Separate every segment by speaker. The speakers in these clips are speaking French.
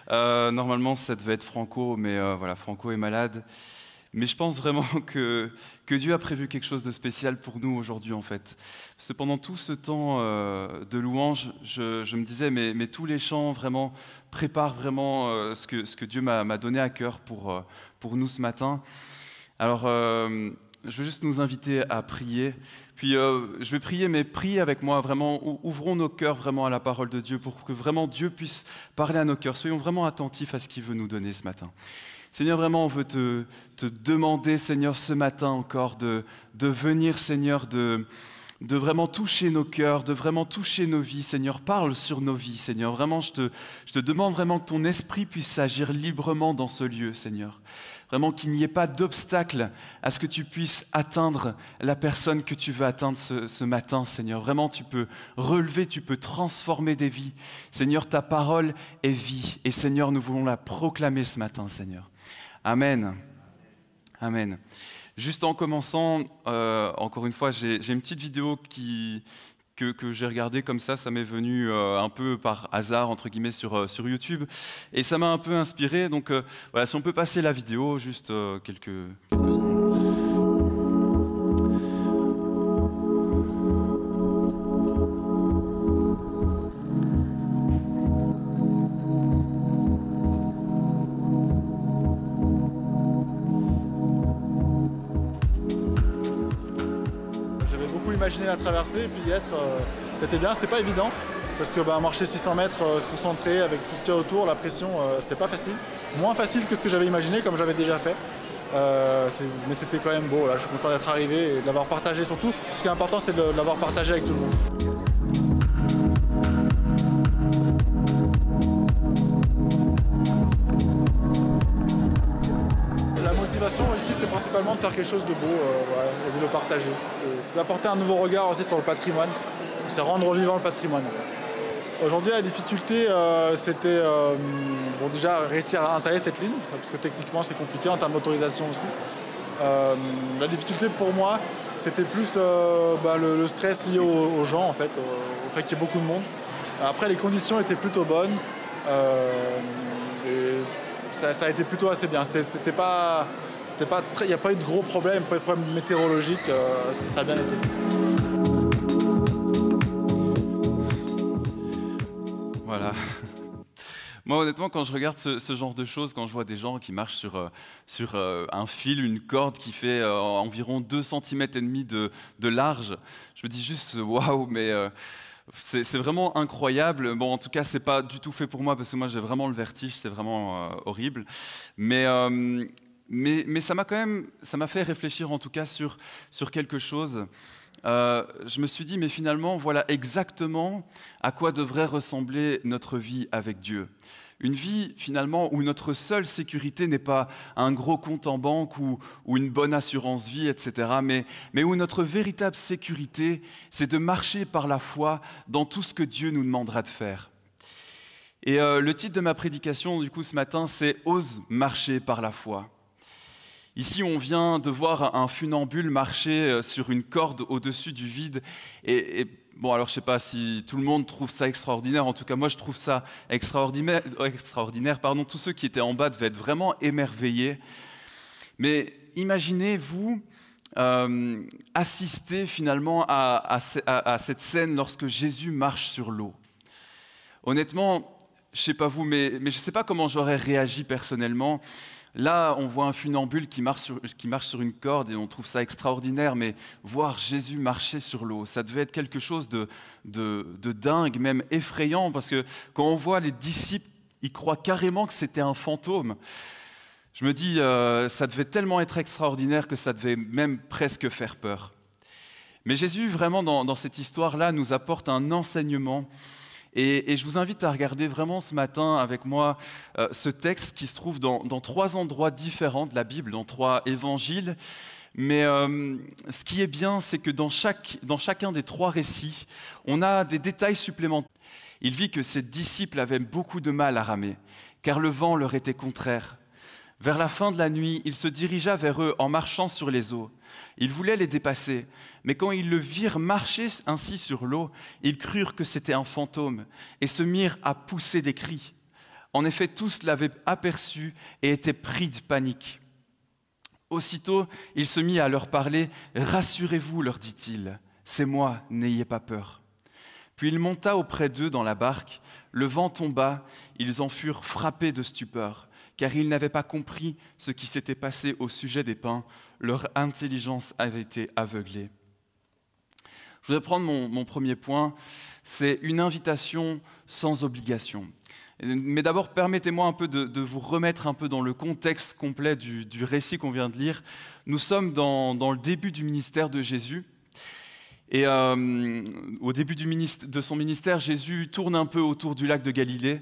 Speaker 1: Normalement, ça devait être Franco, mais voilà, Franco est malade. Mais je pense vraiment que Dieu a prévu quelque chose de spécial pour nous aujourd'hui, en fait. Parce que pendant tout ce temps de louange, je me disais, mais tous les chants vraiment préparent vraiment ce que Dieu m'a donné à cœur pour nous ce matin. Alors, je veux juste nous inviter à prier. Puis, je vais prier, mais priez avec moi, vraiment, ouvrons nos cœurs vraiment à la parole de Dieu pour que vraiment Dieu puisse parler à nos cœurs. Soyons vraiment attentifs à ce qu'il veut nous donner ce matin. Seigneur, vraiment, on veut te demander, Seigneur, ce matin encore, de venir, Seigneur, de vraiment toucher nos cœurs, de vraiment toucher nos vies. Seigneur, parle sur nos vies, Seigneur. Vraiment, je te demande vraiment que ton esprit puisse agir librement dans ce lieu, Seigneur. Vraiment qu'il n'y ait pas d'obstacle à ce que tu puisses atteindre la personne que tu veux atteindre ce matin, Seigneur. Vraiment, tu peux relever, tu peux transformer des vies. Seigneur, ta parole est vie. Et Seigneur, nous voulons la proclamer ce matin, Seigneur. Amen. Amen. Juste en commençant, encore une fois, j'ai une petite vidéo que j'ai regardée comme ça m'est venu un peu par hasard, entre guillemets, sur YouTube, et ça m'a un peu inspiré, donc voilà, si on peut passer la vidéo, juste quelques secondes.
Speaker 2: Imaginer la traversée et puis y être, c'était bien, c'était pas évident parce que marcher 600 mètres, se concentrer avec tout ce qu'il y a autour, la pression, c'était pas facile. Moins facile que ce que j'avais imaginé, comme j'avais déjà fait. Mais c'était quand même beau, là. Je suis content d'être arrivé et de l'avoir partagé surtout. Ce qui est important, c'est de l'avoir partagé avec tout le monde. La motivation ici, c'est principalement de faire quelque chose de beau et de le partager. C'est d'apporter un nouveau regard aussi sur le patrimoine. C'est rendre vivant le patrimoine. En fait. Aujourd'hui, la difficulté, c'était déjà réussir à installer cette ligne, parce que techniquement, c'est compliqué en termes d'autorisation aussi. La difficulté pour moi, c'était plus le stress lié aux gens, en fait, au fait qu'il y ait beaucoup de monde. Après, les conditions étaient plutôt bonnes. Ça a été plutôt assez bien. Il n'y a pas eu de gros problèmes, pas eu de problème météorologique, ça a bien été.
Speaker 1: Voilà. Moi, honnêtement, quand je regarde ce genre de choses, quand je vois des gens qui marchent sur un fil, une corde qui fait environ 2,5 cm de large, je me dis juste waouh, mais c'est vraiment incroyable. Bon, en tout cas, c'est pas du tout fait pour moi parce que moi, j'ai vraiment le vertige, c'est vraiment horrible. Mais ça m'a fait réfléchir en tout cas sur quelque chose. Je me suis dit, mais finalement, voilà exactement à quoi devrait ressembler notre vie avec Dieu. Une vie, finalement, où notre seule sécurité n'est pas un gros compte en banque ou une bonne assurance vie, etc., mais où notre véritable sécurité, c'est de marcher par la foi dans tout ce que Dieu nous demandera de faire. Et le titre de ma prédication, du coup, ce matin, c'est « Ose marcher par la foi ». Ici, on vient de voir un funambule marcher sur une corde au-dessus du vide. Et bon, alors je ne sais pas si tout le monde trouve ça extraordinaire. En tout cas, moi, je trouve ça extraordinaire. Tous ceux qui étaient en bas devaient être vraiment émerveillés. Mais imaginez-vous assister finalement à cette scène lorsque Jésus marche sur l'eau. Honnêtement, je ne sais pas vous, mais je ne sais pas comment j'aurais réagi personnellement. Là, on voit un funambule qui marche sur une corde et on trouve ça extraordinaire, mais voir Jésus marcher sur l'eau, ça devait être quelque chose de dingue, même effrayant, parce que quand on voit les disciples, ils croient carrément que c'était un fantôme. Je me dis, ça devait tellement être extraordinaire que ça devait même presque faire peur. Mais Jésus, vraiment, dans cette histoire-là, nous apporte un enseignement. Et je vous invite à regarder vraiment ce matin avec moi ce texte qui se trouve dans 3 endroits différents de la Bible, dans 3 évangiles. Mais ce qui est bien, c'est que dans chacun des 3 récits, on a des détails supplémentaires. Il vit que ses disciples avaient beaucoup de mal à ramer, car le vent leur était contraire. Vers la fin de la nuit, il se dirigea vers eux en marchant sur les eaux. Il voulait les dépasser, mais quand ils le virent marcher ainsi sur l'eau, ils crurent que c'était un fantôme et se mirent à pousser des cris. En effet, tous l'avaient aperçu et étaient pris de panique. Aussitôt, il se mit à leur parler. « Rassurez-vous, leur dit-il, c'est moi, n'ayez pas peur. » Puis il monta auprès d'eux dans la barque. Le vent tomba, ils en furent frappés de stupeur, car ils n'avaient pas compris ce qui s'était passé au sujet des pains. Leur intelligence avait été aveuglée. Je voudrais prendre mon premier point, c'est une invitation sans obligation. Mais d'abord, permettez-moi un peu de vous remettre un peu dans le contexte complet du récit qu'on vient de lire. Nous sommes dans le début du ministère de Jésus. Et au début de son ministère, Jésus tourne un peu autour du lac de Galilée.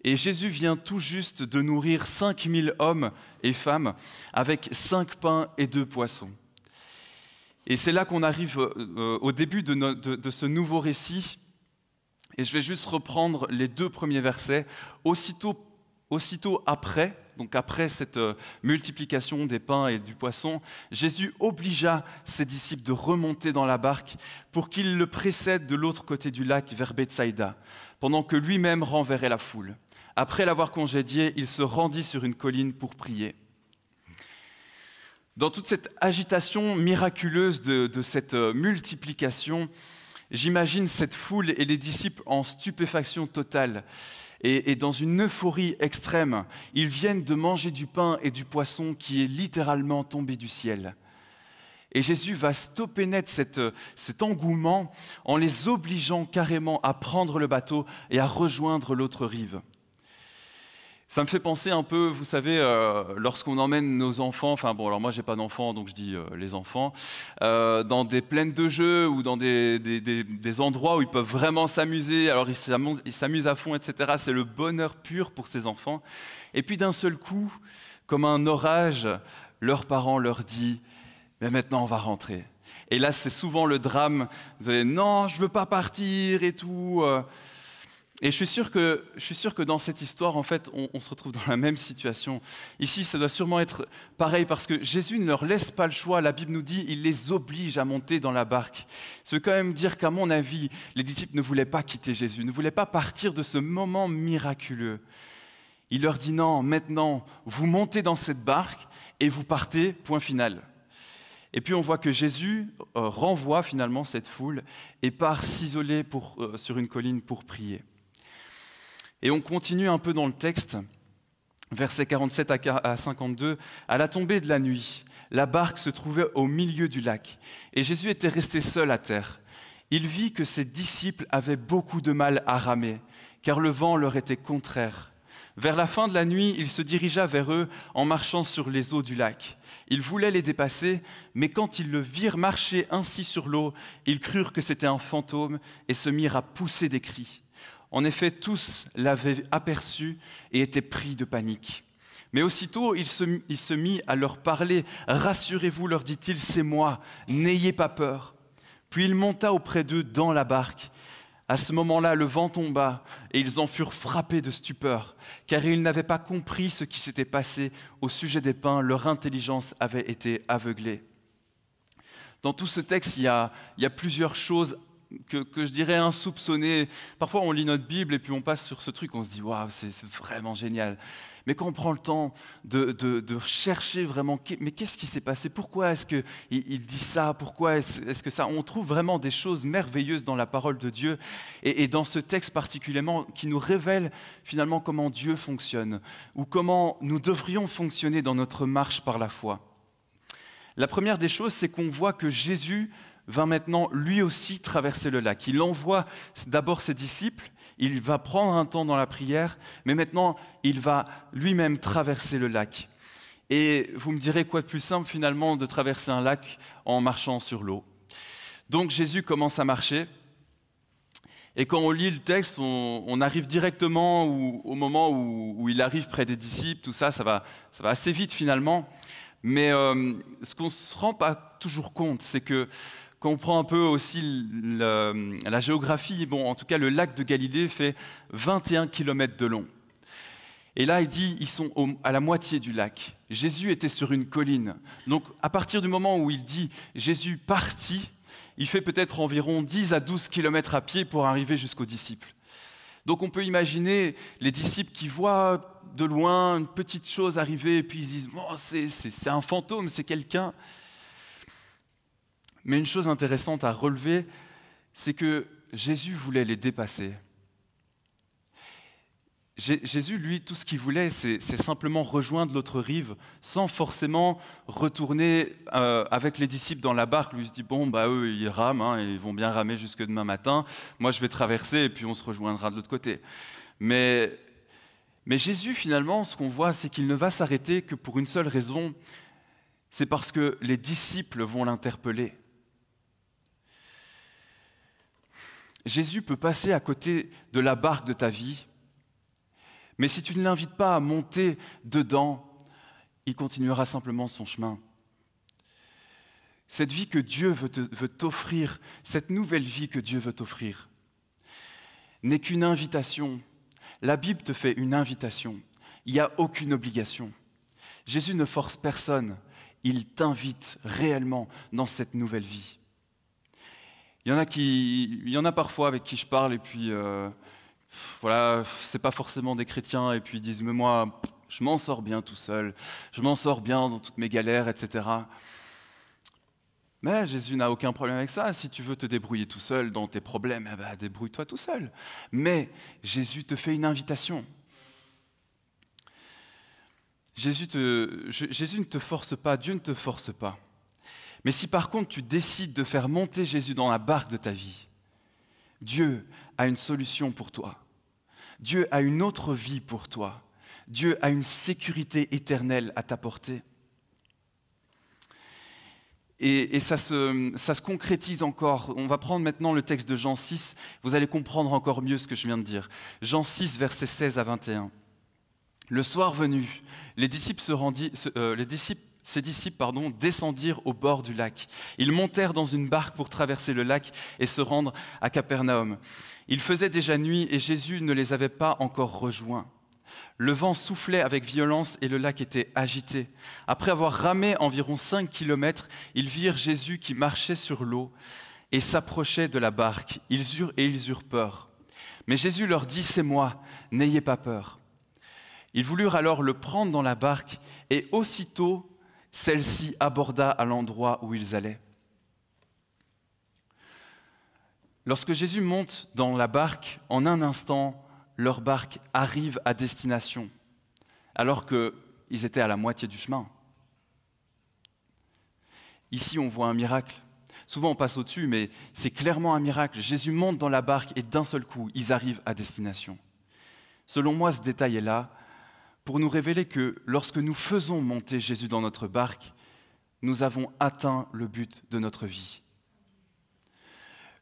Speaker 1: Et Jésus vient tout juste de nourrir 5000 hommes et femmes avec 5 pains et 2 poissons. Et c'est là qu'on arrive au début de ce nouveau récit. Et je vais juste reprendre les 2 premiers versets. Aussitôt après, donc après cette multiplication des pains et du poisson, Jésus obligea ses disciples de remonter dans la barque pour qu'ils le précèdent de l'autre côté du lac vers Bethsaïda, pendant que lui-même renverrait la foule. Après l'avoir congédié, il se rendit sur une colline pour prier. Dans toute cette agitation miraculeuse de cette multiplication, j'imagine cette foule et les disciples en stupéfaction totale et dans une euphorie extrême. Ils viennent de manger du pain et du poisson qui est littéralement tombé du ciel. Et Jésus va stopper net cet engouement en les obligeant carrément à prendre le bateau et à rejoindre l'autre rive. Ça me fait penser un peu, vous savez, lorsqu'on emmène nos enfants, alors moi j'ai pas d'enfants, donc je dis les enfants, dans des plaines de jeux ou dans des endroits où ils peuvent vraiment s'amuser, alors ils s'amusent à fond, etc. C'est le bonheur pur pour ces enfants. Et puis d'un seul coup, comme un orage, leurs parents leur disent « Mais maintenant on va rentrer ». Et là c'est souvent le drame, vous allez « Non, je veux pas partir et tout ». Et je suis sûr que dans cette histoire, en fait, on se retrouve dans la même situation. Ici, ça doit sûrement être pareil, parce que Jésus ne leur laisse pas le choix. La Bible nous dit, il les oblige à monter dans la barque. Ça veut quand même dire qu'à mon avis, les disciples ne voulaient pas quitter Jésus, ne voulaient pas partir de ce moment miraculeux. Il leur dit, non, maintenant, vous montez dans cette barque et vous partez, point final. Et puis on voit que Jésus renvoie finalement cette foule et part s'isoler sur une colline pour prier. Et on continue un peu dans le texte, versets 47 à 52. À la tombée de la nuit, la barque se trouvait au milieu du lac, et Jésus était resté seul à terre. Il vit que ses disciples avaient beaucoup de mal à ramer, car le vent leur était contraire. Vers la fin de la nuit, il se dirigea vers eux en marchant sur les eaux du lac. Il voulait les dépasser, mais quand ils le virent marcher ainsi sur l'eau, ils crurent que c'était un fantôme et se mirent à pousser des cris. En effet, tous l'avaient aperçu et étaient pris de panique. Mais aussitôt, il se mit à leur parler. « Rassurez-vous, leur dit-il, c'est moi, n'ayez pas peur. » Puis il monta auprès d'eux dans la barque. À ce moment-là, le vent tomba et ils en furent frappés de stupeur, car ils n'avaient pas compris ce qui s'était passé au sujet des pains. Leur intelligence avait été aveuglée. Dans tout ce texte, il y a plusieurs choses que je dirais insoupçonnées. Parfois, on lit notre Bible et puis on passe sur ce truc, on se dit « Waouh, c'est vraiment génial ». Mais quand on prend le temps de chercher vraiment, mais qu'est-ce qui s'est passé? Pourquoi est-ce qu'il dit ça? Pourquoi est-ce que ça? On trouve vraiment des choses merveilleuses dans la parole de Dieu et dans ce texte particulièrement qui nous révèle finalement comment Dieu fonctionne ou comment nous devrions fonctionner dans notre marche par la foi. La première des choses, c'est qu'on voit que Jésus va maintenant lui aussi traverser le lac. Il envoie d'abord ses disciples, il va prendre un temps dans la prière, mais maintenant il va lui-même traverser le lac. Et vous me direz quoi de plus simple finalement de traverser un lac en marchant sur l'eau. Donc Jésus commence à marcher, et quand on lit le texte, on arrive directement au moment où il arrive près des disciples, tout ça, ça va assez vite finalement. Mais ce qu'on ne se rend pas toujours compte, c'est que quand on prend un peu aussi la géographie, en tout cas le lac de Galilée fait 21 km de long. Et là, il dit, ils sont à la moitié du lac. Jésus était sur une colline. Donc à partir du moment où il dit Jésus partit, il fait peut-être environ 10 à 12 km à pied pour arriver jusqu'aux disciples. Donc on peut imaginer les disciples qui voient de loin une petite chose arriver et puis ils disent oh, « c'est un fantôme, c'est quelqu'un ». Mais une chose intéressante à relever, c'est que Jésus voulait les dépasser. Jésus, lui, tout ce qu'il voulait, c'est simplement rejoindre l'autre rive sans forcément retourner avec les disciples dans la barque. Lui, il se dit, bon, bah eux, ils rament, hein, ils vont bien ramer jusque demain matin. Moi, je vais traverser et puis on se rejoindra de l'autre côté. Mais Jésus, finalement, ce qu'on voit, c'est qu'il ne va s'arrêter que pour une seule raison, c'est parce que les disciples vont l'interpeller. Jésus peut passer à côté de la barque de ta vie, mais si tu ne l'invites pas à monter dedans, il continuera simplement son chemin. Cette vie que Dieu veut t'offrir, cette nouvelle vie que Dieu veut t'offrir, n'est qu'une invitation. La Bible te fait une invitation. Il n'y a aucune obligation. Jésus ne force personne. Il t'invite réellement dans cette nouvelle vie. Il y en a parfois avec qui je parle et puis voilà, c'est pas forcément des chrétiens et puis ils disent mais moi je m'en sors bien tout seul, je m'en sors bien dans toutes mes galères, etc. Mais Jésus n'a aucun problème avec ça. Si tu veux te débrouiller tout seul dans tes problèmes, eh ben, débrouille-toi tout seul. Mais Jésus te fait une invitation. Jésus ne te force pas, Dieu ne te force pas. Mais si par contre tu décides de faire monter Jésus dans la barque de ta vie, Dieu a une solution pour toi. Dieu a une autre vie pour toi. Dieu a une sécurité éternelle à t'apporter. Et ça se concrétise encore. On va prendre maintenant le texte de Jean 6. Vous allez comprendre encore mieux ce que je viens de dire. Jean 6, versets 16 à 21. Le soir venu, ses disciples descendirent au bord du lac. Ils montèrent dans une barque pour traverser le lac et se rendre à Capernaum. Il faisait déjà nuit et Jésus ne les avait pas encore rejoints. Le vent soufflait avec violence et le lac était agité. Après avoir ramé environ 5 kilomètres, ils virent Jésus qui marchait sur l'eau et s'approchait de la barque. Ils eurent peur. Mais Jésus leur dit « C'est moi, n'ayez pas peur ». Ils voulurent alors le prendre dans la barque et aussitôt, celle-ci aborda à l'endroit où ils allaient. Lorsque Jésus monte dans la barque, en un instant, leur barque arrive à destination, alors qu'ils étaient à la moitié du chemin. Ici, on voit un miracle. Souvent, on passe au-dessus, mais c'est clairement un miracle. Jésus monte dans la barque et d'un seul coup, ils arrivent à destination. Selon moi, ce détail est là pour nous révéler que lorsque nous faisons monter Jésus dans notre barque, nous avons atteint le but de notre vie.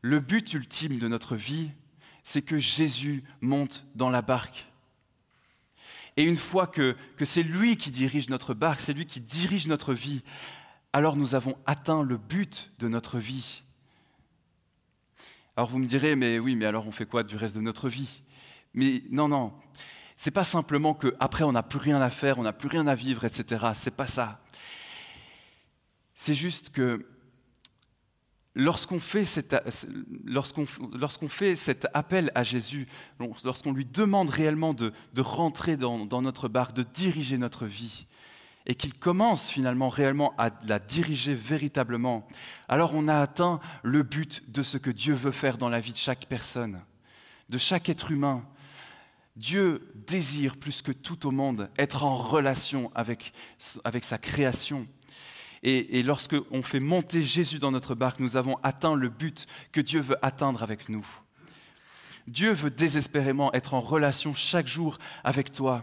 Speaker 1: Le but ultime de notre vie, c'est que Jésus monte dans la barque. Et une fois que c'est lui qui dirige notre barque, c'est lui qui dirige notre vie, alors nous avons atteint le but de notre vie. Alors vous me direz, mais oui, mais alors on fait quoi du reste de notre vie? Mais non. C'est pas simplement qu'après on n'a plus rien à faire, on n'a plus rien à vivre, etc. C'est pas ça. C'est juste que lorsqu'on fait cet appel à Jésus, lorsqu'on lui demande réellement de rentrer dans notre barque, de diriger notre vie, et qu'il commence finalement réellement à la diriger véritablement, alors on a atteint le but de ce que Dieu veut faire dans la vie de chaque personne, de chaque être humain. Dieu désire plus que tout au monde être en relation avec sa création. Et lorsque on fait monter Jésus dans notre barque, nous avons atteint le but que Dieu veut atteindre avec nous. Dieu veut désespérément être en relation chaque jour avec toi,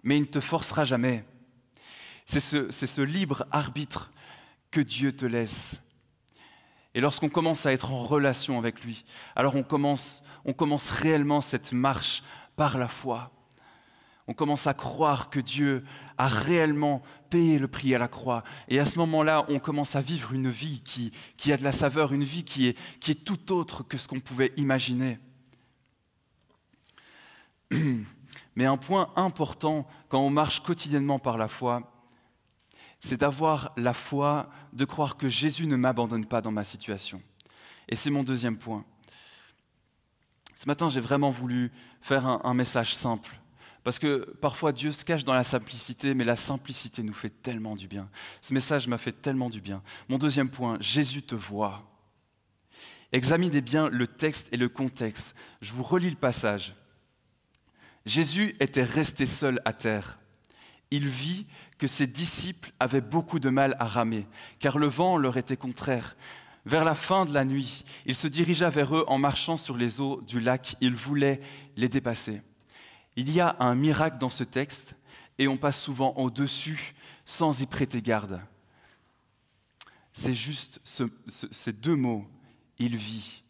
Speaker 1: mais il ne te forcera jamais. C'est ce libre arbitre que Dieu te laisse. Et lorsqu'on commence à être en relation avec lui, alors on commence réellement cette marche par la foi. On commence à croire que Dieu a réellement payé le prix à la croix. Et à ce moment-là, on commence à vivre une vie qui a de la saveur, une vie qui est tout autre que ce qu'on pouvait imaginer. Mais un point important quand on marche quotidiennement par la foi, c'est d'avoir la foi, de croire que Jésus ne m'abandonne pas dans ma situation. Et c'est mon deuxième point. Ce matin, j'ai vraiment voulu faire un message simple. Parce que parfois, Dieu se cache dans la simplicité, mais la simplicité nous fait tellement du bien. Ce message m'a fait tellement du bien. Mon deuxième point, Jésus te voit. Examinez bien le texte et le contexte. Je vous relis le passage. Jésus était resté seul à terre. Il vit que ses disciples avaient beaucoup de mal à ramer, car le vent leur était contraire. Vers la fin de la nuit, il se dirigea vers eux en marchant sur les eaux du lac. Il voulait les dépasser. Il y a un miracle dans ce texte et on passe souvent au-dessus sans y prêter garde. C'est juste ces deux mots, il vit.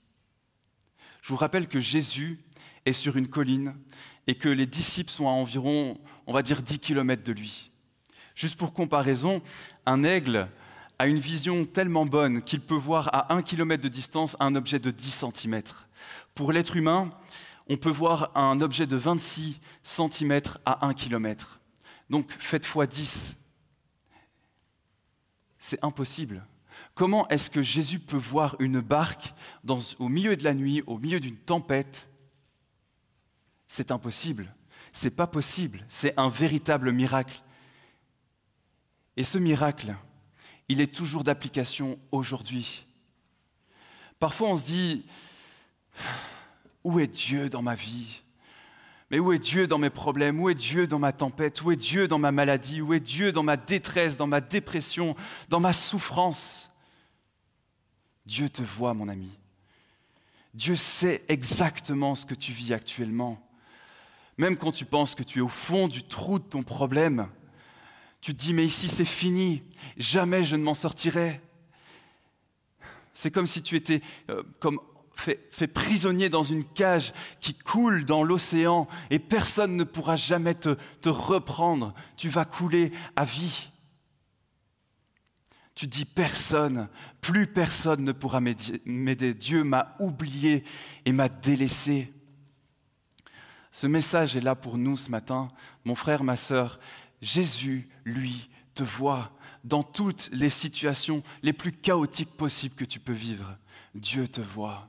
Speaker 1: Je vous rappelle que Jésus est sur une colline et que les disciples sont à environ, on va dire, 10 km de lui. Juste pour comparaison, un aigle a une vision tellement bonne qu'il peut voir à 1 km de distance un objet de 10 cm. Pour l'être humain, on peut voir un objet de 26 cm à 1 km. Donc faites fois 10. C'est impossible. Comment est-ce que Jésus peut voir une barque au milieu de la nuit, au milieu d'une tempête? C'est impossible. C'est pas possible. C'est un véritable miracle. Et ce miracle, il est toujours d'application aujourd'hui. Parfois on se dit, où est Dieu dans ma vie? Mais où est Dieu dans mes problèmes? Où est Dieu dans ma tempête? Où est Dieu dans ma maladie? Où est Dieu dans ma détresse, dans ma dépression, dans ma souffrance? Dieu te voit, mon ami. Dieu sait exactement ce que tu vis actuellement. Même quand tu penses que tu es au fond du trou de ton problème, tu te dis, mais ici c'est fini, jamais je ne m'en sortirai. C'est comme si tu étais fait prisonnier dans une cage qui coule dans l'océan et personne ne pourra jamais te reprendre. Tu vas couler à vie. Tu dis personne, plus personne ne pourra m'aider. Dieu m'a oublié et m'a délaissé. Ce message est là pour nous ce matin, mon frère, ma sœur. Jésus, lui, te voit dans toutes les situations les plus chaotiques possibles que tu peux vivre. Dieu te voit.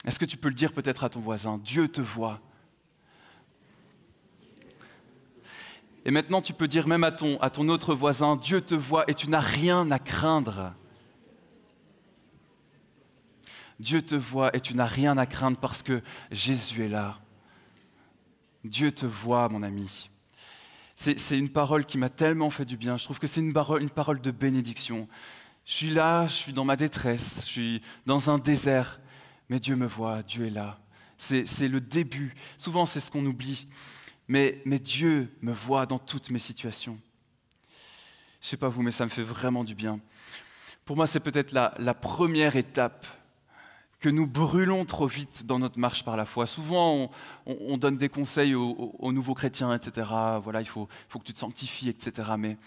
Speaker 1: Est-ce que tu peux le dire peut-être à ton voisin? Dieu te voit. Et maintenant, tu peux dire même à ton autre voisin, Dieu te voit et tu n'as rien à craindre. Dieu te voit et tu n'as rien à craindre parce que Jésus est là. Dieu te voit, mon ami. C'est une parole qui m'a tellement fait du bien. Je trouve que c'est une parole de bénédiction. Je suis là, je suis dans ma détresse, je suis dans un désert, mais Dieu me voit, Dieu est là. C'est le début. Souvent, c'est ce qu'on oublie. Mais Dieu me voit dans toutes mes situations. Je ne sais pas vous, mais ça me fait vraiment du bien. Pour moi, c'est peut-être la première étape que nous brûlons trop vite dans notre marche par la foi. Souvent, on donne des conseils aux nouveaux chrétiens, etc. Voilà, il faut que tu te sanctifies, etc. Mais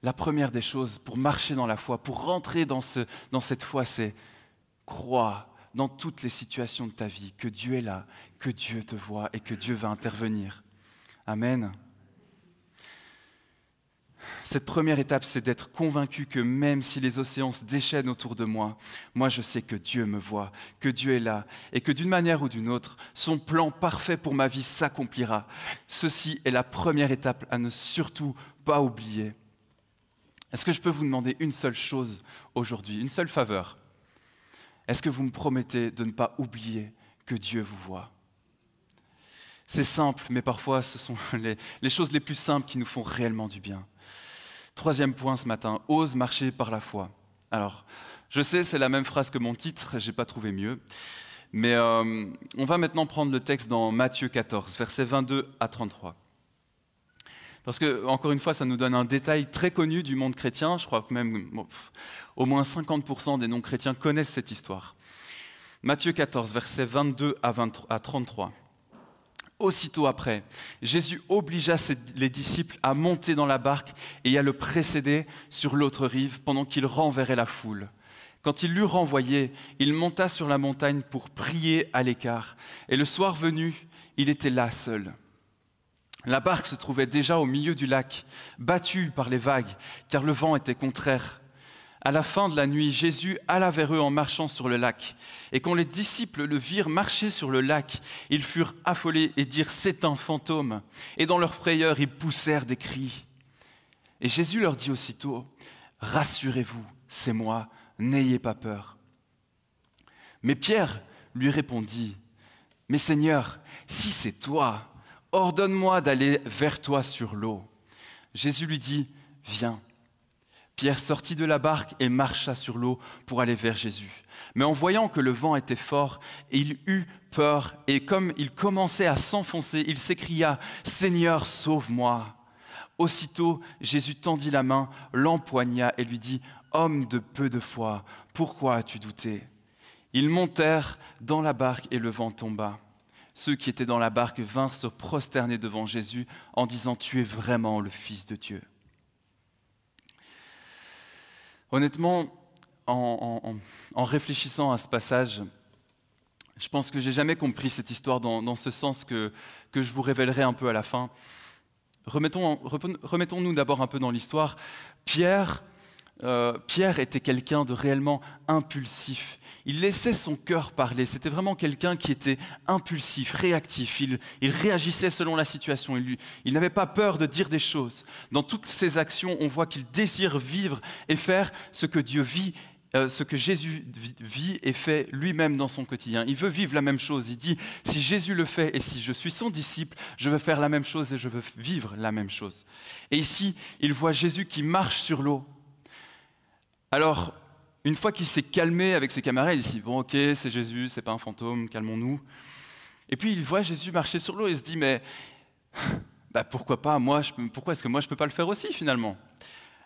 Speaker 1: la première des choses pour marcher dans la foi, pour rentrer dans cette foi, c'est croire dans toutes les situations de ta vie que Dieu est là, que Dieu te voit et que Dieu va intervenir. Amen. Cette première étape, c'est d'être convaincu que même si les océans se déchaînent autour de moi, moi je sais que Dieu me voit, que Dieu est là et que d'une manière ou d'une autre, son plan parfait pour ma vie s'accomplira. Ceci est la première étape à ne surtout pas oublier. Est-ce que je peux vous demander une seule chose aujourd'hui, une seule faveur? Est-ce que vous me promettez de ne pas oublier que Dieu vous voit? C'est simple, mais parfois ce sont les choses les plus simples qui nous font réellement du bien. Troisième point ce matin, ose marcher par la foi. Alors, je sais, c'est la même phrase que mon titre, je n'ai pas trouvé mieux, mais on va maintenant prendre le texte dans Matthieu 14, versets 22 à 33. Parce que, encore une fois, ça nous donne un détail très connu du monde chrétien. Je crois que même au moins 50% des non-chrétiens connaissent cette histoire. Matthieu 14, versets 22 à 33. Aussitôt après, Jésus obligea les disciples à monter dans la barque et à le précéder sur l'autre rive pendant qu'il renverrait la foule. Quand il l'eut renvoyé, il monta sur la montagne pour prier à l'écart. Et le soir venu, il était là seul. La barque se trouvait déjà au milieu du lac, battue par les vagues, car le vent était contraire. À la fin de la nuit, Jésus alla vers eux en marchant sur le lac. Et quand les disciples le virent marcher sur le lac, ils furent affolés et dirent « c'est un fantôme ». Et dans leur frayeur, ils poussèrent des cris. Et Jésus leur dit aussitôt « rassurez-vous, c'est moi, n'ayez pas peur ». Mais Pierre lui répondit « mais Seigneur, si c'est toi, ordonne-moi d'aller vers toi sur l'eau ». Jésus lui dit « viens ». Pierre sortit de la barque et marcha sur l'eau pour aller vers Jésus. Mais en voyant que le vent était fort, il eut peur et comme il commençait à s'enfoncer, il s'écria « Seigneur, sauve-moi !» Aussitôt, Jésus tendit la main, l'empoigna et lui dit « Homme de peu de foi, pourquoi as-tu douté ?» Ils montèrent dans la barque et le vent tomba. Ceux qui étaient dans la barque vinrent se prosterner devant Jésus en disant « Tu es vraiment le Fils de Dieu ». Honnêtement, en réfléchissant à ce passage, je pense que j'ai jamais compris cette histoire dans ce sens que je vous révélerai un peu à la fin. Remettons-nous d'abord un peu dans l'histoire. Pierre était quelqu'un de réellement impulsif. Il laissait son cœur parler. C'était vraiment quelqu'un qui était impulsif, réactif. Il réagissait selon la situation. Il n'avait pas peur de dire des choses. Dans toutes ses actions, on voit qu'il désire vivre et faire ce que Dieu vit, ce que Jésus vit et fait lui-même dans son quotidien. Il veut vivre la même chose. Il dit, si Jésus le fait et si je suis son disciple, je veux faire la même chose et je veux vivre la même chose. Et ici, il voit Jésus qui marche sur l'eau. Alors, une fois qu'il s'est calmé avec ses camarades, il dit « Bon, ok, c'est Jésus, c'est pas un fantôme, calmons-nous. » Et puis, il voit Jésus marcher sur l'eau et se dit « Mais pourquoi pas, pourquoi est-ce que moi, je peux pas le faire aussi, finalement ?»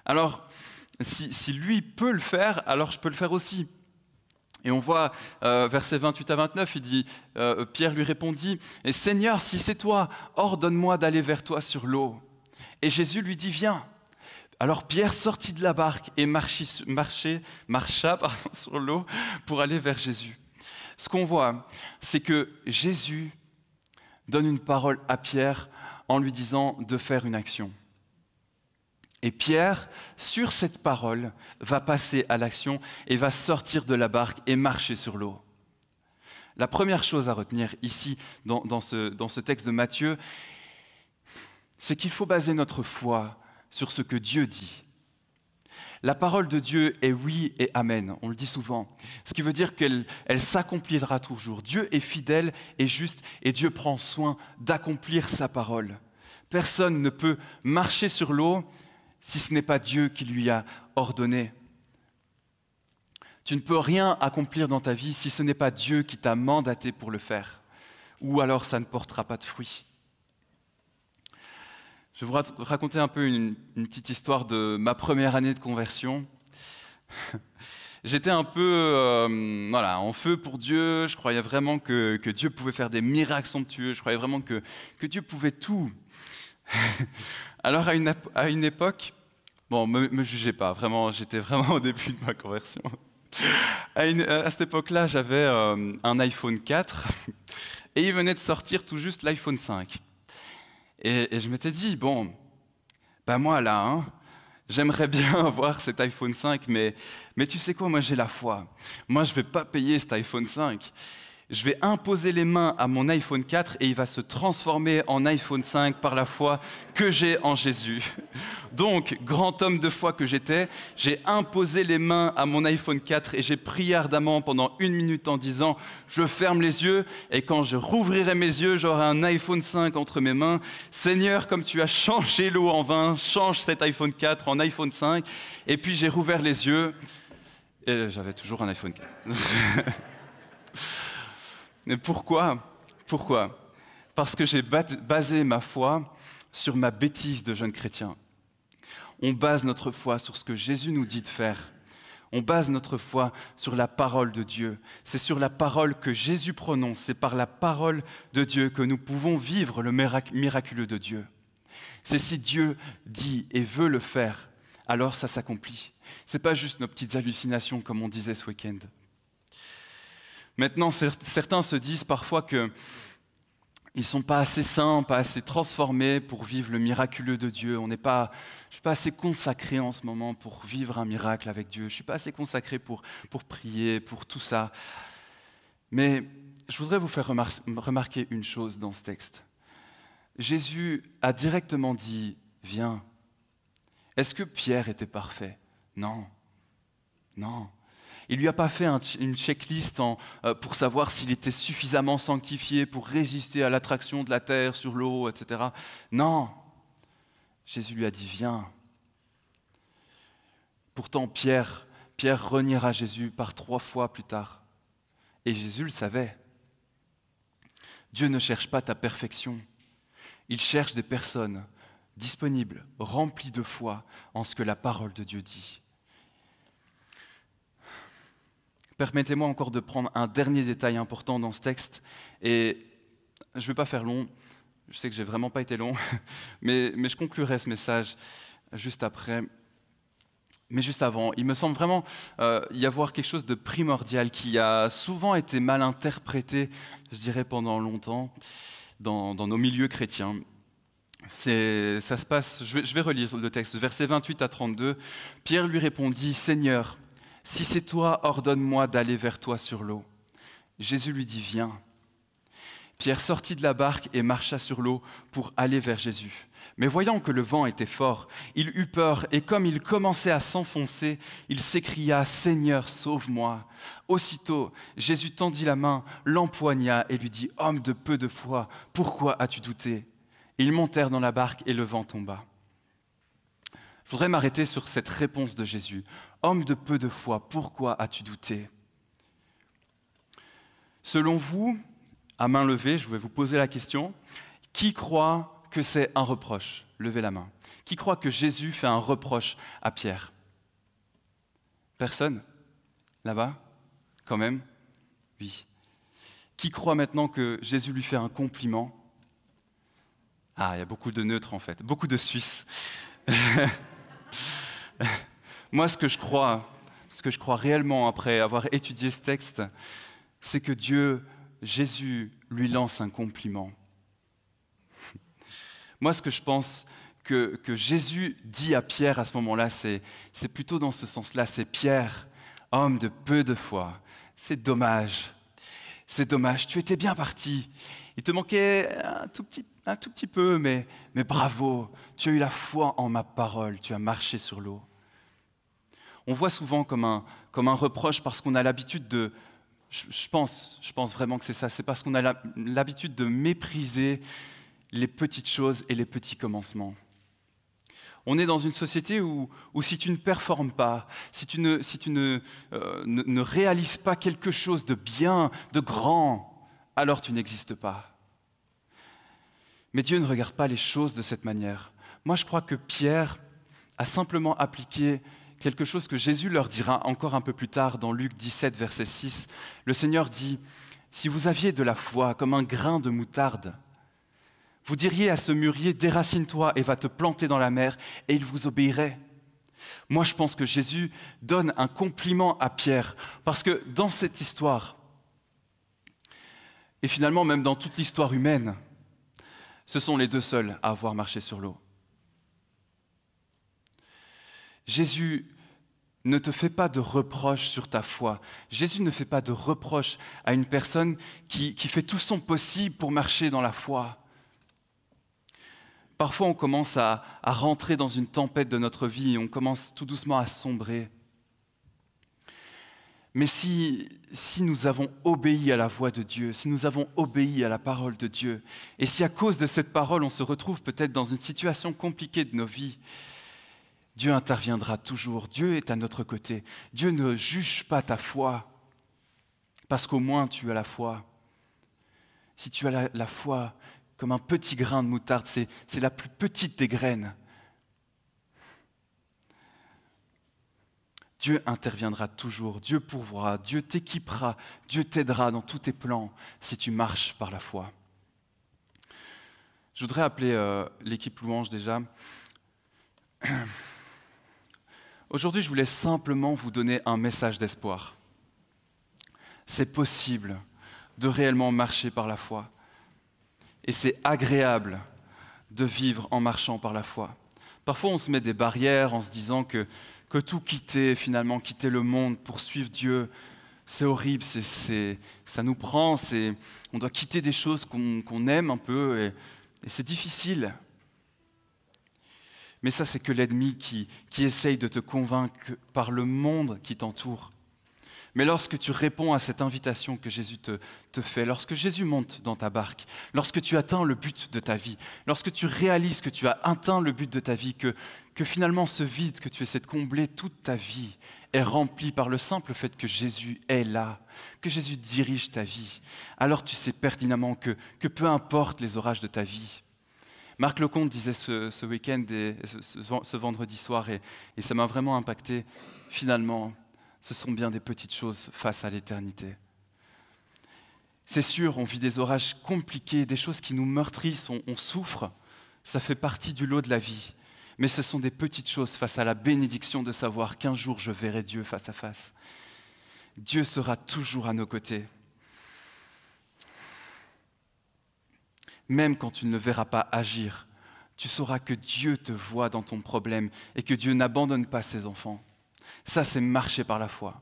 Speaker 1: Alors, si lui peut le faire, alors je peux le faire aussi. Et on voit, versets 28 à 29, il dit, Pierre lui répondit « Et Seigneur, si c'est toi, ordonne-moi d'aller vers toi sur l'eau. » Et Jésus lui dit « Viens. » Alors Pierre sortit de la barque et marcha sur l'eau pour aller vers Jésus. Ce qu'on voit, c'est que Jésus donne une parole à Pierre en lui disant de faire une action. Et Pierre, sur cette parole, va passer à l'action et va sortir de la barque et marcher sur l'eau. La première chose à retenir ici, dans ce texte de Matthieu, c'est qu'il faut baser notre foi sur ce que Dieu dit. La parole de Dieu est oui et amen, on le dit souvent, ce qui veut dire qu'elle s'accomplira toujours. Dieu est fidèle et juste et Dieu prend soin d'accomplir sa parole. Personne ne peut marcher sur l'eau si ce n'est pas Dieu qui lui a ordonné. Tu ne peux rien accomplir dans ta vie si ce n'est pas Dieu qui t'a mandaté pour le faire, ou alors ça ne portera pas de fruits. Je vais vous raconter un peu une petite histoire de ma première année de conversion. J'étais un peu en feu pour Dieu, je croyais vraiment que Dieu pouvait faire des miracles somptueux, je croyais vraiment que Dieu pouvait tout. Alors à une époque, bon, me jugez pas, vraiment, j'étais vraiment au début de ma conversion. À cette époque-là, j'avais un iPhone 4 et il venait de sortir tout juste l'iPhone 5. Et je m'étais dit, bon, moi là, j'aimerais bien avoir cet iPhone 5, mais tu sais quoi, moi j'ai la foi. Moi je ne vais pas payer cet iPhone 5. Je vais imposer les mains à mon iPhone 4 et il va se transformer en iPhone 5 par la foi que j'ai en Jésus. Donc, grand homme de foi que j'étais, j'ai imposé les mains à mon iPhone 4 et j'ai prié ardemment pendant 1 minute en disant « Je ferme les yeux et quand je rouvrirai mes yeux, j'aurai un iPhone 5 entre mes mains. Seigneur, comme tu as changé l'eau en vin, change cet iPhone 4 en iPhone 5. » Et puis j'ai rouvert les yeux et j'avais toujours un iPhone 4. Mais pourquoi ? Parce que j'ai basé ma foi sur ma bêtise de jeune chrétien. On base notre foi sur ce que Jésus nous dit de faire. On base notre foi sur la parole de Dieu. C'est sur la parole que Jésus prononce. C'est par la parole de Dieu que nous pouvons vivre le miraculeux de Dieu. C'est si Dieu dit et veut le faire, alors ça s'accomplit. Ce n'est pas juste nos petites hallucinations comme on disait ce week-end. Maintenant, certains se disent parfois que ils ne sont pas assez saints, pas assez transformés pour vivre le miraculeux de Dieu. Je ne suis pas assez consacré en ce moment pour vivre un miracle avec Dieu. Je ne suis pas assez consacré pour prier, pour tout ça. Mais je voudrais vous faire remarquer une chose dans ce texte. Jésus a directement dit « Viens ». Est-ce que Pierre était parfait? Non. Non. Il ne lui a pas fait une checklist pour savoir s'il était suffisamment sanctifié pour résister à l'attraction de la terre sur l'eau, etc. Non. Jésus lui a dit « Viens ». Pourtant, Pierre reniera Jésus par 3 fois plus tard. Et Jésus le savait. Dieu ne cherche pas ta perfection. Il cherche des personnes disponibles, remplies de foi en ce que la parole de Dieu dit. Permettez-moi encore de prendre un dernier détail important dans ce texte. Et je ne vais pas faire long. Je sais que je n'ai vraiment pas été long. Mais je conclurai ce message juste après. Mais juste avant, il me semble vraiment y avoir quelque chose de primordial qui a souvent été mal interprété, je dirais pendant longtemps, dans nos milieux chrétiens. Ça se passe, je vais relire le texte, versets 28 à 32. Pierre lui répondit « Seigneur, si c'est toi, ordonne-moi d'aller vers toi sur l'eau. » Jésus lui dit « Viens ». Pierre sortit de la barque et marcha sur l'eau pour aller vers Jésus. Mais voyant que le vent était fort, il eut peur et comme il commençait à s'enfoncer, il s'écria « Seigneur, sauve-moi » Aussitôt, Jésus tendit la main, l'empoigna et lui dit « Homme de peu de foi, pourquoi as-tu douté ?» Et ils montèrent dans la barque et le vent tomba. Je voudrais m'arrêter sur cette réponse de Jésus. « Homme de peu de foi, pourquoi as-tu douté ?» Selon vous, à main levée, je vais vous poser la question, qui croit que c'est un reproche? Levez la main. Qui croit que Jésus fait un reproche à Pierre? Personne? Là-bas? Quand même? Oui. Qui croit maintenant que Jésus lui fait un compliment? Ah, il y a beaucoup de neutres en fait, beaucoup de Suisses. Moi, ce que je crois réellement après avoir étudié ce texte, c'est que Jésus lui lance un compliment. Moi, ce que je pense que Jésus dit à Pierre à ce moment-là, c'est plutôt dans ce sens-là, c'est Pierre, homme de peu de foi, c'est dommage, tu étais bien parti, il te manquait un tout petit peu, mais bravo, tu as eu la foi en ma parole, tu as marché sur l'eau. On voit souvent comme un reproche parce qu'on a l'habitude de... Je pense vraiment que c'est ça, c'est parce qu'on a l'habitude de mépriser les petites choses et les petits commencements. On est dans une société où si tu ne performes pas, si tu ne réalises pas quelque chose de bien, de grand, alors tu n'existes pas. Mais Dieu ne regarde pas les choses de cette manière. Moi, je crois que Pierre a simplement appliqué quelque chose que Jésus leur dira encore un peu plus tard dans Luc 17, verset 6. Le Seigneur dit « Si vous aviez de la foi comme un grain de moutarde, vous diriez à ce mûrier, déracine-toi et va te planter dans la mer, et il vous obéirait. » Moi, je pense que Jésus donne un compliment à Pierre, parce que dans cette histoire, et finalement même dans toute l'histoire humaine, ce sont les deux seuls à avoir marché sur l'eau. Jésus ne te fait pas de reproches sur ta foi. Jésus ne fait pas de reproches à une personne qui fait tout son possible pour marcher dans la foi. Parfois, on commence à rentrer dans une tempête de notre vie et on commence tout doucement à sombrer. Mais si nous avons obéi à la voix de Dieu, si nous avons obéi à la parole de Dieu, et si à cause de cette parole, on se retrouve peut-être dans une situation compliquée de nos vies, Dieu interviendra toujours. Dieu est à notre côté. Dieu ne juge pas ta foi, parce qu'au moins tu as la foi. Si tu as la foi comme un petit grain de moutarde, c'est la plus petite des graines. Dieu interviendra toujours, Dieu pourvoira, Dieu t'équipera, Dieu t'aidera dans tous tes plans si tu marches par la foi. Je voudrais appeler l'équipe louange déjà. Aujourd'hui, je voulais simplement vous donner un message d'espoir. C'est possible de réellement marcher par la foi. Et c'est agréable de vivre en marchant par la foi. Parfois, on se met des barrières en se disant que tout quitter, finalement, quitter le monde pour suivre Dieu, c'est horrible, ça nous prend, on doit quitter des choses qu'on aime un peu, et c'est difficile. Mais ça, c'est que l'ennemi qui essaye de te convaincre par le monde qui t'entoure. Mais lorsque tu réponds à cette invitation que Jésus te fait, lorsque Jésus monte dans ta barque, lorsque tu atteins le but de ta vie, lorsque tu réalises que tu as atteint le but de ta vie, que finalement ce vide que tu essaies de combler toute ta vie est rempli par le simple fait que Jésus est là, que Jésus dirige ta vie, alors tu sais pertinemment que peu importe les orages de ta vie. Marc Lecomte disait ce week-end, ce vendredi soir, et ça m'a vraiment impacté, finalement, ce sont bien des petites choses face à l'éternité. C'est sûr, on vit des orages compliqués, des choses qui nous meurtrissent, on souffre, ça fait partie du lot de la vie. Mais ce sont des petites choses face à la bénédiction de savoir qu'un jour je verrai Dieu face à face. Dieu sera toujours à nos côtés. Même quand tu ne le verras pas agir, tu sauras que Dieu te voit dans ton problème et que Dieu n'abandonne pas ses enfants. Ça, c'est marcher par la foi.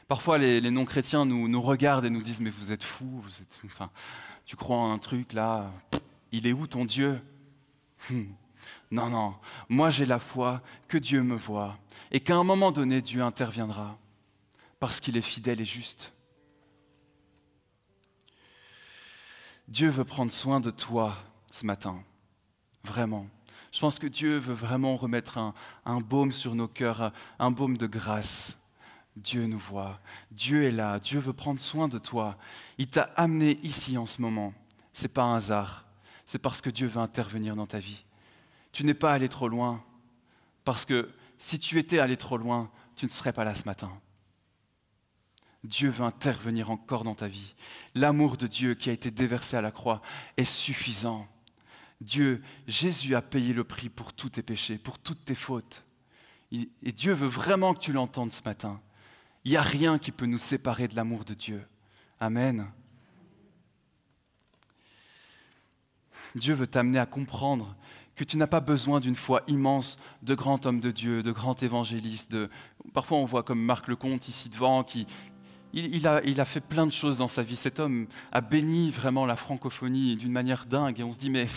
Speaker 1: Parfois, les non-chrétiens nous regardent et nous disent « Mais vous êtes fous, tu crois en un truc là, il est où ton Dieu ?» Non, moi j'ai la foi que Dieu me voit et qu'à un moment donné, Dieu interviendra parce qu'il est fidèle et juste. Dieu veut prendre soin de toi ce matin, vraiment. Je pense que Dieu veut vraiment remettre un baume sur nos cœurs, un baume de grâce. Dieu nous voit, Dieu est là, Dieu veut prendre soin de toi. Il t'a amené ici en ce moment. Ce n'est pas un hasard, c'est parce que Dieu veut intervenir dans ta vie. Tu n'es pas allé trop loin, parce que si tu étais allé trop loin, tu ne serais pas là ce matin. Dieu veut intervenir encore dans ta vie. L'amour de Dieu qui a été déversé à la croix est suffisant. Jésus a payé le prix pour tous tes péchés, pour toutes tes fautes. Et Dieu veut vraiment que tu l'entendes ce matin. Il n'y a rien qui peut nous séparer de l'amour de Dieu. Amen. Dieu veut t'amener à comprendre que tu n'as pas besoin d'une foi immense de grands hommes de Dieu, de grands évangélistes. Parfois on voit comme Marc Lecomte ici devant il a fait plein de choses dans sa vie. Cet homme a béni vraiment la francophonie d'une manière dingue. Et on se dit, mais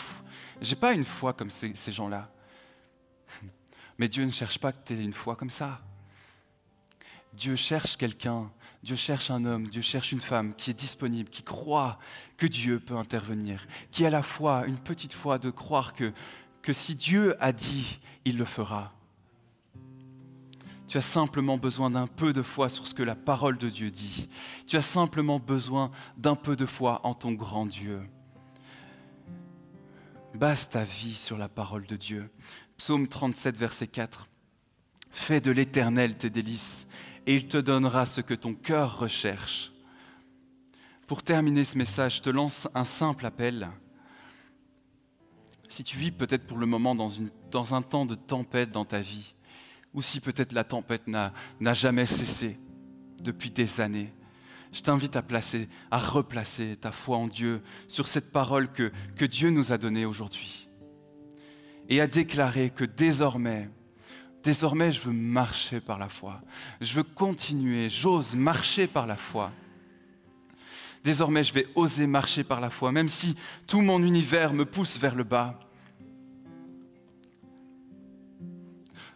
Speaker 1: j'ai pas une foi comme ces gens-là. Mais Dieu ne cherche pas que tu aies une foi comme ça. Dieu cherche quelqu'un, Dieu cherche un homme, Dieu cherche une femme qui est disponible, qui croit que Dieu peut intervenir, qui a la foi, une petite foi de croire que si Dieu a dit, il le fera. Tu as simplement besoin d'un peu de foi sur ce que la parole de Dieu dit. Tu as simplement besoin d'un peu de foi en ton grand Dieu. Base ta vie sur la parole de Dieu. Psaume 37, verset 4. Fais de l'Éternel tes délices, et il te donnera ce que ton cœur recherche. Pour terminer ce message, je te lance un simple appel. Si tu vis peut-être pour le moment dans un temps de tempête dans ta vie, ou si peut-être la tempête n'a jamais cessé depuis des années, je t'invite à replacer ta foi en Dieu sur cette parole que Dieu nous a donnée aujourd'hui. Et à déclarer que désormais, je veux marcher par la foi. Je veux continuer, j'ose marcher par la foi. Désormais, je vais oser marcher par la foi, même si tout mon univers me pousse vers le bas.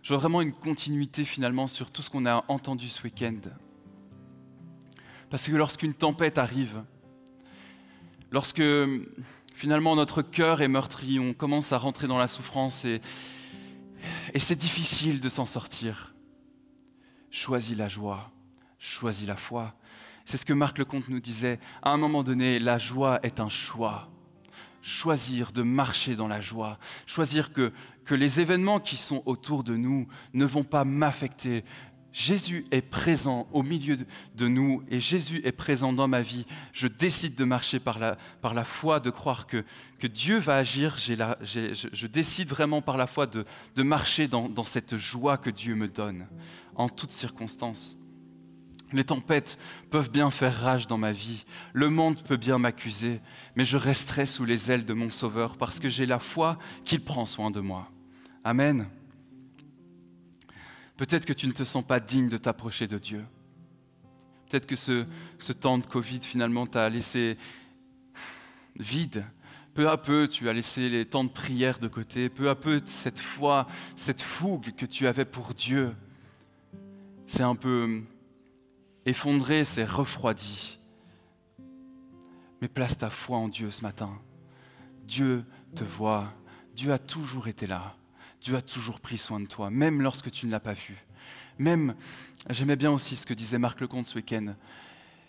Speaker 1: Je veux vraiment une continuité finalement sur tout ce qu'on a entendu ce week-end. Parce que lorsqu'une tempête arrive, lorsque finalement notre cœur est meurtri, on commence à rentrer dans la souffrance et c'est difficile de s'en sortir. Choisis la joie, choisis la foi. C'est ce que Marc Lecomte nous disait. À un moment donné, la joie est un choix. Choisir de marcher dans la joie. Choisir que les événements qui sont autour de nous ne vont pas m'affecter. Jésus est présent au milieu de nous et Jésus est présent dans ma vie. Je décide de marcher par la foi, de croire que Dieu va agir. Je décide vraiment par la foi de marcher dans cette joie que Dieu me donne en toutes circonstances. Les tempêtes peuvent bien faire rage dans ma vie, le monde peut bien m'accuser, mais je resterai sous les ailes de mon Sauveur parce que j'ai la foi qu'il prend soin de moi. Amen. Peut-être que tu ne te sens pas digne de t'approcher de Dieu. Peut-être que ce temps de Covid finalement t'a laissé vide. Peu à peu, tu as laissé les temps de prière de côté. Peu à peu, cette foi, cette fougue que tu avais pour Dieu, c'est un peu effondré, c'est refroidi. Mais place ta foi en Dieu ce matin. Dieu te voit. Dieu a toujours été là. Dieu a toujours pris soin de toi, même lorsque tu ne l'as pas vu. Même, j'aimais bien aussi ce que disait Marc Lecomte ce week-end.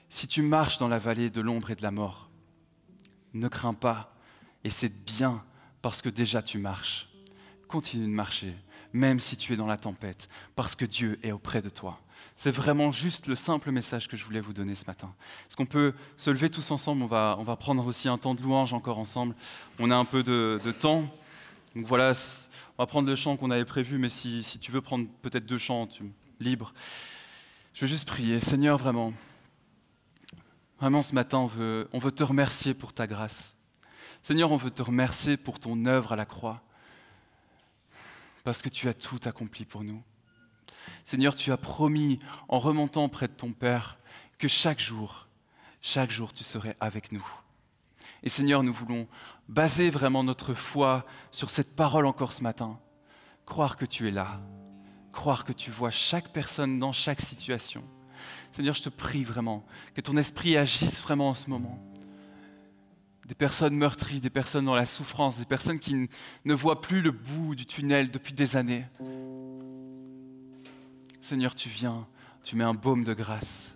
Speaker 1: Si tu marches dans la vallée de l'ombre et de la mort, ne crains pas. Et c'est bien parce que déjà tu marches. Continue de marcher, même si tu es dans la tempête, parce que Dieu est auprès de toi. C'est vraiment juste le simple message que je voulais vous donner ce matin. Est-ce qu'on peut se lever tous ensemble? On va prendre aussi un temps de louange encore ensemble. On a un peu de temps. Donc voilà, on va prendre le chant qu'on avait prévu, mais si tu veux prendre peut-être 2 chants, libre. Je veux juste prier. Seigneur, vraiment ce matin, on veut te remercier pour ta grâce. Seigneur, on veut te remercier pour ton œuvre à la croix, parce que tu as tout accompli pour nous. Seigneur, tu as promis, en remontant près de ton Père, que chaque jour, tu serais avec nous. Et Seigneur, nous voulons baser vraiment notre foi sur cette parole encore ce matin. Croire que tu es là, croire que tu vois chaque personne dans chaque situation. Seigneur, je te prie vraiment que ton esprit agisse vraiment en ce moment. Des personnes meurtries, des personnes dans la souffrance, des personnes qui ne voient plus le bout du tunnel depuis des années. Seigneur, tu viens, tu mets un baume de grâce.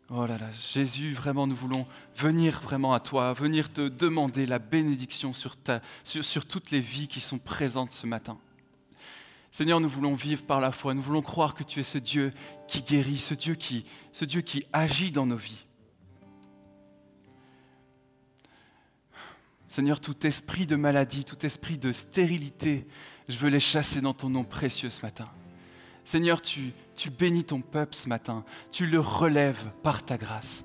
Speaker 1: Oh là là, Jésus, vraiment, nous voulons venir vraiment à toi, venir te demander la bénédiction sur toutes les vies qui sont présentes ce matin. Seigneur, nous voulons vivre par la foi, nous voulons croire que tu es ce Dieu qui guérit, ce Dieu qui agit dans nos vies. Seigneur, tout esprit de maladie, tout esprit de stérilité, je veux les chasser dans ton nom précieux ce matin. Seigneur, tu bénis ton peuple ce matin, tu le relèves par ta grâce.